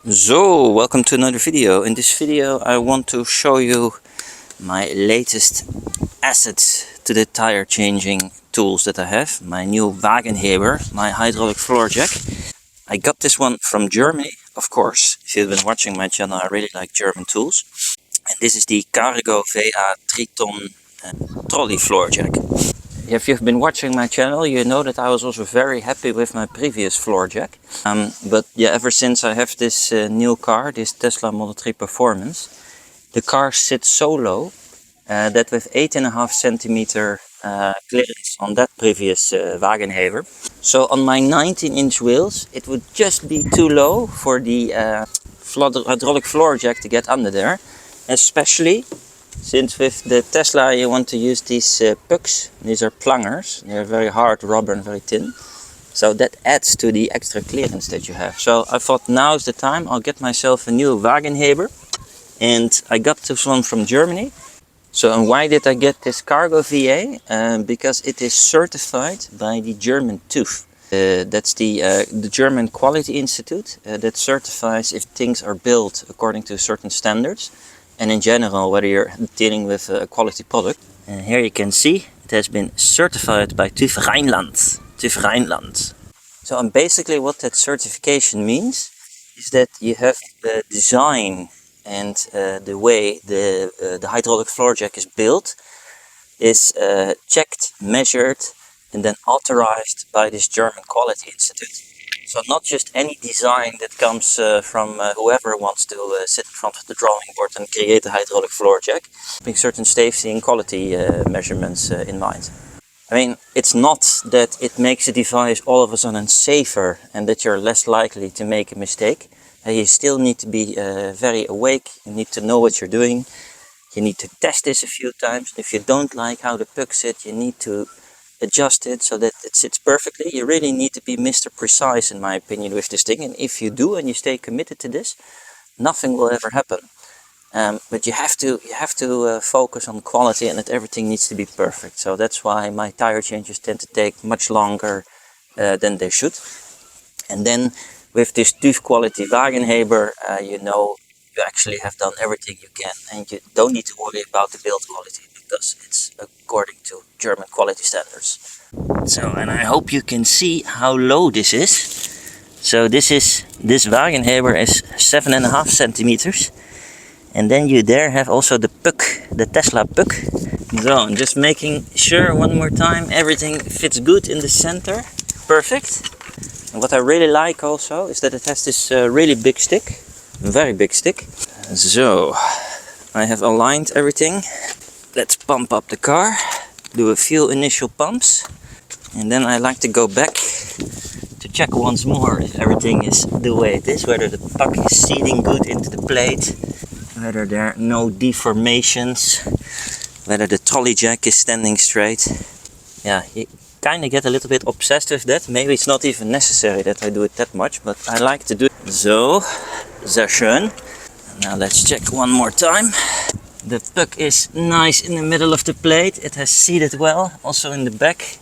So, welcome to another video. In this video I want to show you my latest assets to the tire changing tools that I have. My new Wagenheber, my hydraulic floor jack. I got this one from Germany, of course. If you've been watching my channel, I really like German tools. And this is the Cargova 3-ton trolley floor jack. If you've been watching my channel, you know that I was also very happy with my previous floor jack. But yeah, ever since I have this new car, this Tesla Model 3 Performance, the car sits so low that with 8.5 centimeter clearance on that previous Wagenheber. So on my 19-inch wheels, it would just be too low for the hydraulic floor jack to get under there, especially since with the Tesla you want to use these pucks. These are plungers. They're very hard rubber and very thin. So that adds to the extra clearance that you have. So I thought now is the time. I'll get myself a new Wagenheber. And I got this one from Germany. So and why did I get this Cargo VA? Because it is certified by the German TÜV. That's the German Quality Institute that certifies if things are built according to certain standards. And in general, whether you're dealing with a quality product. And here you can see it has been certified by TÜV Rheinland. TÜV Rheinland. So and basically what that certification means is that you have the design and the way the hydraulic floor jack is built is checked, measured and then authorized by this German Quality Institute. So not just any design that comes from whoever wants to sit in front of the drawing board and create a hydraulic floor jack, having certain safety and quality measurements in mind. I mean, it's not that it makes a device all of a sudden safer and that you're less likely to make a mistake. You still need to be very awake, you need to know what you're doing, you need to test this a few times. If you don't like how the puck sits, you need to adjust it so that it sits perfectly. You really need to be Mr. Precise, in my opinion, with this thing. And if you do and you stay committed to this, nothing will ever happen. But you have to focus on quality and that everything needs to be perfect. So that's why my tire changes tend to take much longer than they should. And then with this TÜV quality Wagenheber, you know you actually have done everything you can and you don't need to worry about the build quality, because it's according to German quality standards. So, and I hope you can see how low this is. So this Wagenheber is 7.5 centimeters. And then you there have also the puck, the Tesla puck. So I'm just making sure one more time everything fits good in the center. Perfect. And what I really like also is that it has this really big stick, very big stick. So I have aligned everything. Let's pump up the car, do a few initial pumps, and then I like to go back to check once more if everything is the way it is, whether the puck is seating good into the plate, whether there are no deformations, whether the trolley jack is standing straight. Yeah, you kind of get a little bit obsessed with that. Maybe it's not even necessary that I do it that much, but I like to do it. So, sehr schön. Now let's check one more time. The puck is nice in the middle of the plate. It has seated well, also in the back.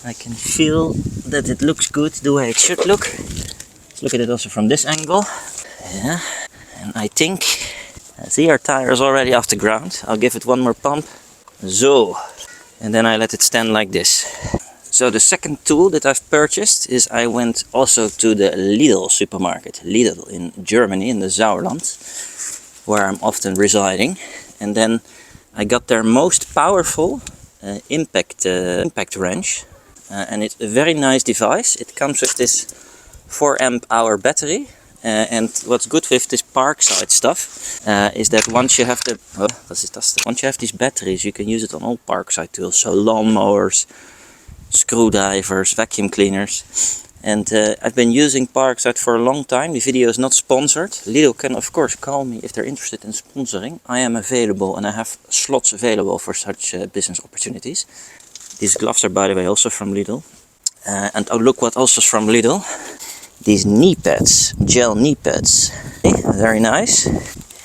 I can feel that it looks good the way it should look. Let's look at it also from this angle. Yeah, and I think, see, our tire is already off the ground. I'll give it one more pump. So, and then I let it stand like this. So the second tool that I've purchased is I went also to the Lidl supermarket. Lidl in Germany, in the Sauerland, where I'm often residing. And then I got their most powerful impact wrench. And it's a very nice device. It comes with this 4 amp hour battery. And what's good with this Parkside stuff is that once you have once you have these batteries, you can use it on all Parkside tools. So lawnmowers, screwdrivers, vacuum cleaners. And I've been using Parkside for a long time. The video is not sponsored. Lidl can of course call me if they're interested in sponsoring. I am available and I have slots available for such business opportunities. These gloves are, by the way, also from Lidl. And oh, look what else is from Lidl. These knee pads, gel knee pads. Okay, very nice.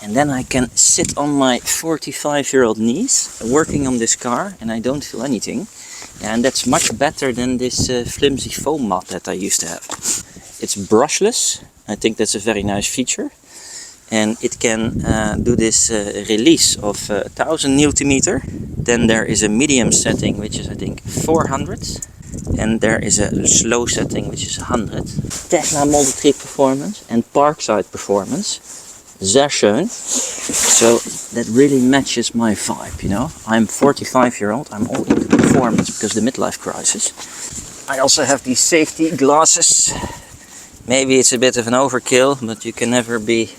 And then I can sit on my 45-year-old knees working on this car and I don't feel anything. And that's much better than this flimsy foam mat that I used to have. It's brushless, I think that's a very nice feature. And it can do this release of 1000 Newton meter. Then there is a medium setting, which is I think 400. And there is a slow setting, which is 100. Tesla Model 3 performance and Parkside performance. Sehr schön. So that really matches my vibe, you know. I'm 45-year-old, I'm all into performance because of the midlife crisis. I also have these safety glasses. Maybe it's a bit of an overkill, but you can never be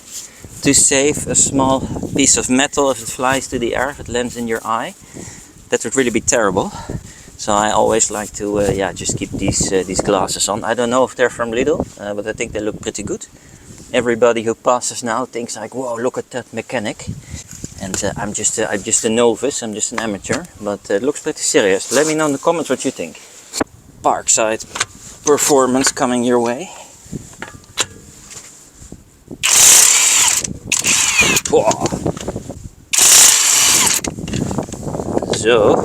too safe. A small piece of metal, if it flies to the air, if it lands in your eye, that would really be terrible. So I always like to just keep these glasses on. I don't know if they're from Lidl, but I think they look pretty good. Everybody who passes now thinks like, whoa, look at that mechanic. And I'm just a novice, I'm just an amateur, but it looks pretty serious. Let me know in the comments what you think. Parkside performance coming your way. Whoa. So,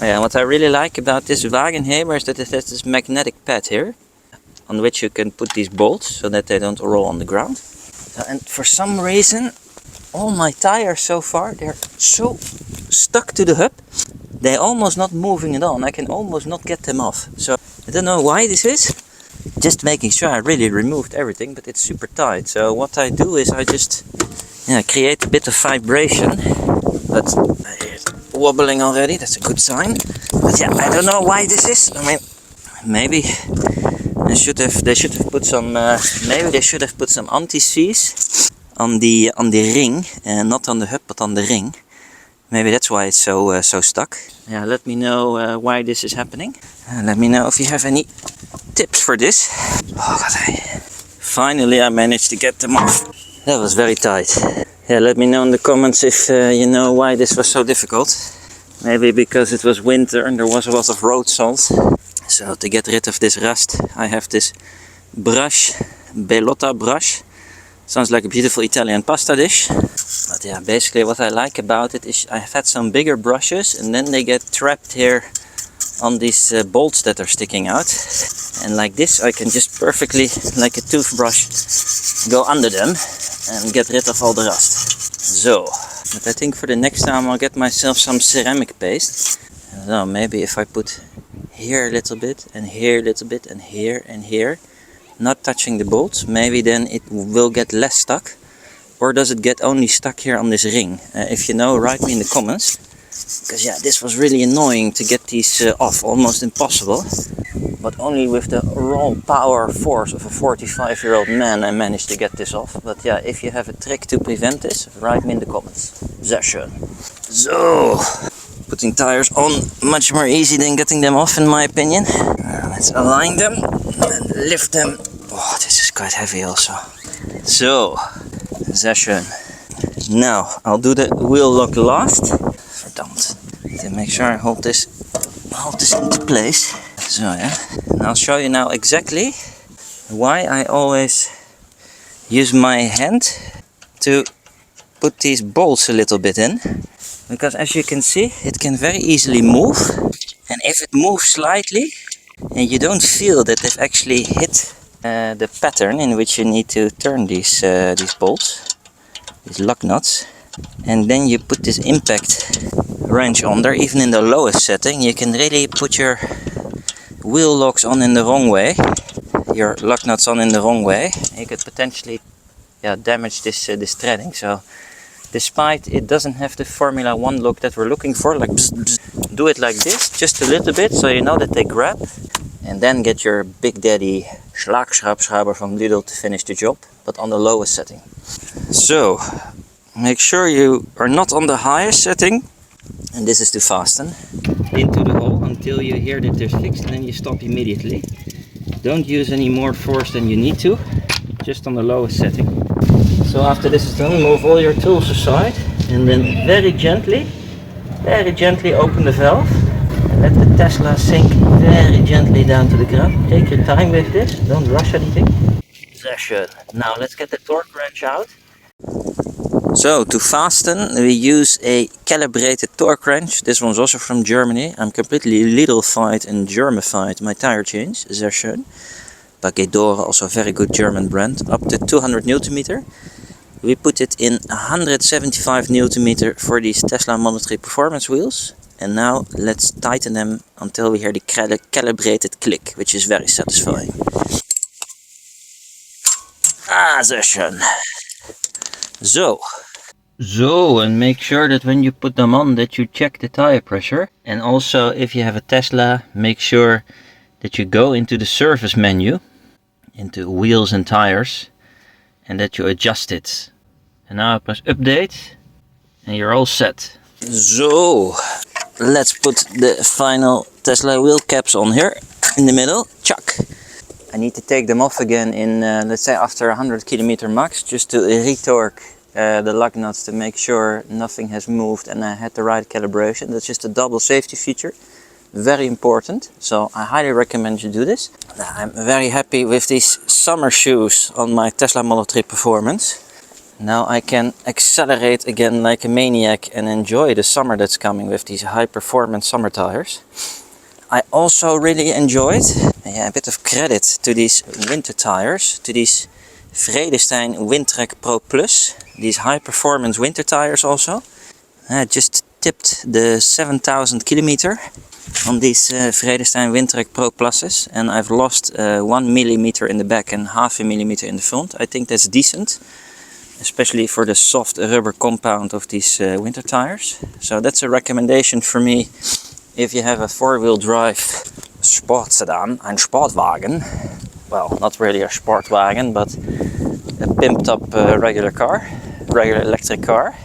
yeah, what I really like about this Wagenheber is that it has this magnetic pad here, on which you can put these bolts so that they don't roll on the ground. And for some reason, all my tires so far, they're so stuck to the hub, they're almost not moving at all, and I can almost not get them off. So I don't know why this is. Just making sure I really removed everything, but it's super tight. So what I do is I just create a bit of vibration. But it's wobbling already, that's a good sign. But yeah, I don't know why this is. I mean, maybe they should have put some anti-seize on the ring, and not on the hub but on the ring. Maybe that's why it's so stuck. Yeah, let me know why this is happening. Let me know if you have any tips for this. Oh God, finally I managed to get them off. That was very tight. Yeah, let me know in the comments if you know why this was so difficult. Maybe because it was winter and there was a lot of road salt. So to get rid of this rust, I have this brush, Bellotta brush. Sounds like a beautiful Italian pasta dish. But yeah, basically what I like about it is I've had some bigger brushes and then they get trapped here on these bolts that are sticking out. And like this I can just perfectly, like a toothbrush, go under them and get rid of all the rust. So, but I think for the next time I'll get myself some ceramic paste. I don't know, maybe if I put here a little bit and here a little bit and here, not touching the bolts, maybe then it will get less stuck. Or does it get only stuck here on this ring? If you know, write me in the comments. Because yeah, this was really annoying to get these off, almost impossible. But only with the raw power force of a 45-year-old man I managed to get this off. But yeah, if you have a trick to prevent this, write me in the comments. Sehr schön. So, putting tires on much more easy than getting them off in my opinion. Let's align them and lift them. Oh, this is quite heavy also. So, sehr schön. Now, I'll do the wheel lock last. Verdammt. To make sure I hold this into place. So yeah, and I'll show you now exactly why I always use my hand to put these bolts a little bit in. Because as you can see, it can very easily move. And if it moves slightly, and you don't feel that they've actually hit the pattern in which you need to turn these bolts, these lock nuts, and then you put this impact wrench on there, even in the lowest setting, you can really put your wheel locks on in the wrong way, your lock nuts on in the wrong way. You could potentially damage this threading. So despite it doesn't have the Formula 1 look that we're looking for, like bzz, bzz, do it like this, just a little bit, so you know that they grab, and then get your Big Daddy Schlagschraubschrauber from Lidl to finish the job, but on the lowest setting. So make sure you are not on the highest setting, and this is to fasten into the hole until you hear that they're fixed, and then you stop immediately. Don't use any more force than you need to, just on the lowest setting. So after this is done, move all your tools aside and then very gently open the valve and let the Tesla sink very gently down to the ground. Take your time with this, don't rush anything. Sehr schön. Now let's get the torque wrench out. So to fasten we use a calibrated torque wrench. This one's also from Germany. I'm completely Lidl-fied and German-fied my tire change. Sehr schön. by Gedore, also a very good German brand, up to 200 Nm. We put it in 175 Nm for these Tesla Model 3 performance wheels. And now let's tighten them until we hear the calibrated click, which is very satisfying. Sehr schön. So, and make sure that when you put them on that you check the tire pressure. And also, if you have a Tesla, make sure that you go into the service menu, into wheels and tires, and that you adjust it. And now I press update and you're all set. So, let's put the final Tesla wheel caps on here in the middle. Chuck! I need to take them off again in, let's say, after 100 km max, just to retorque the lug nuts to make sure nothing has moved and I had the right calibration. That's just a double safety feature, very important, so I highly recommend you do this. I'm very happy with these summer shoes on my Tesla Model 3 Performance. Now I can accelerate again like a maniac and enjoy the summer that's coming with these high performance summer tires. I also really enjoyed a bit of credit to these winter tires, to these Vredestein Windtrek Pro Plus, these high performance winter tires also. I just tipped the 7000 km on these Vredestein Windtrek Pro Pluses, and I've lost 1 mm in the back and half a millimeter in the front. I think that's decent, especially for the soft rubber compound of these winter tires. So that's a recommendation for me if you have a four-wheel drive sport sedan, ein Sportwagen. Well, not really a Sportwagen, but a pimped up regular electric car.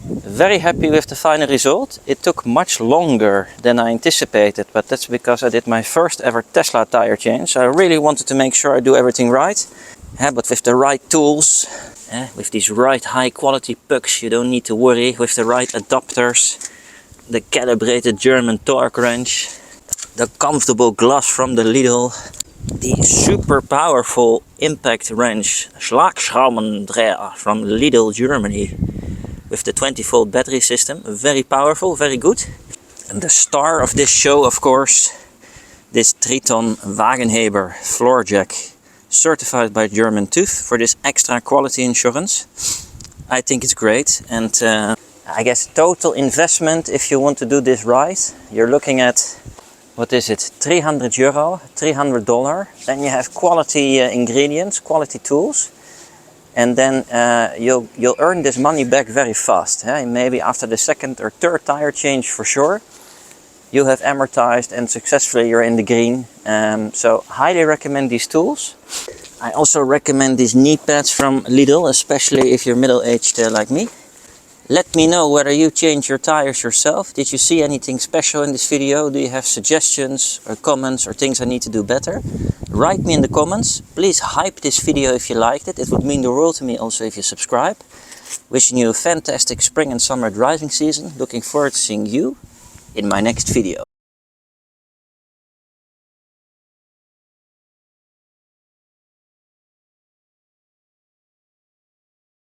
Very happy with the final result. It took much longer than I anticipated, but that's because I did my first ever Tesla tire change. So I really wanted to make sure I do everything right. But with the right tools, with these right high quality pucks, you don't need to worry. With the right adapters, the calibrated German torque wrench, the comfortable gloves from the Lidl, the super powerful impact wrench Schlagschraubendreher from Lidl Germany with the 20-volt battery system, very powerful, very good. And the star of this show, of course, this 3-ton Wagenheber floor jack, certified by German TÜV for this extra quality insurance. I think it's great, and I guess total investment, if you want to do this right, you're looking at, what is it, €300, $300. Then you have quality ingredients, quality tools, and then you'll earn this money back very fast. Maybe after the second or third tire change for sure, you have amortized and successfully you're in the green. So highly recommend these tools. I also recommend these knee pads from Lidl, especially if you're middle-aged like me. Let me know whether you change your tires yourself. Did you see anything special in this video? Do you have suggestions or comments or things I need to do better? Write me in the comments. Please hype this video if you liked it. It would mean the world to me also if you subscribe. Wishing you a fantastic spring and summer driving season. Looking forward to seeing you in my next video.